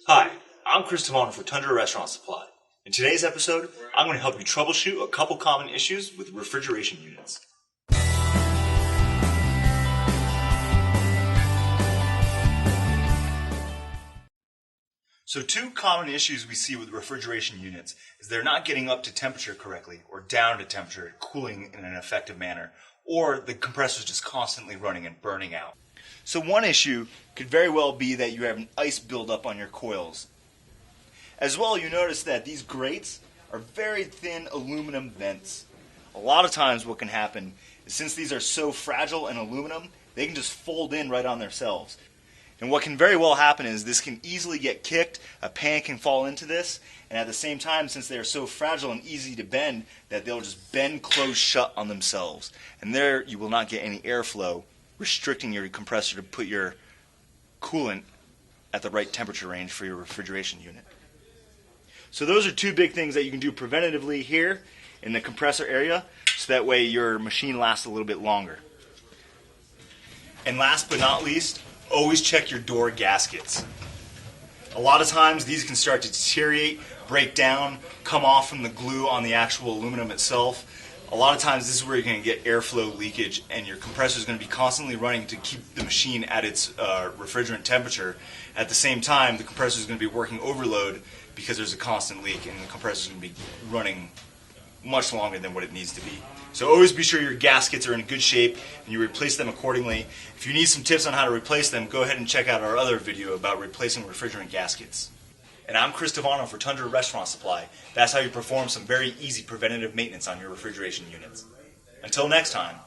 Hi, I'm Chris for Tundra Restaurant Supply. In today's episode, I'm going to help you troubleshoot a couple common issues with refrigeration units. So two common issues we see with refrigeration units is they're not getting up to temperature correctly or down to temperature, cooling in an effective manner, or the compressor is just constantly running and burning out. So one issue could very well be that you have an ice buildup on your coils. As well, you notice that these grates are very thin aluminum vents. A lot of times what can happen is since these are so fragile and aluminum, they can just fold in right on themselves. And what can very well happen is this can easily get kicked, a pan can fall into this, and at the same time, since they are so fragile and easy to bend, that they'll just bend closed shut on themselves. And there you will not get any airflow, restricting your compressor to put your coolant at the right temperature range for your refrigeration unit. So those are two big things that you can do preventatively here in the compressor area, so that way your machine lasts a little bit longer. And last but not least, always check your door gaskets. A lot of times these can start to deteriorate, break down, come off from the glue on the actual aluminum itself. A lot of times this is where you're going to get airflow leakage, and your compressor is going to be constantly running to keep the machine at its refrigerant temperature. At the same time, the compressor is going to be working overload because there's a constant leak, and the compressor is going to be running much longer than what it needs to be. So always be sure your gaskets are in good shape and you replace them accordingly. If you need some tips on how to replace them, go ahead and check out our other video about replacing refrigerant gaskets. And I'm Chris for Tundra Restaurant Supply. That's how you perform some very easy preventative maintenance on your refrigeration units. Until next time.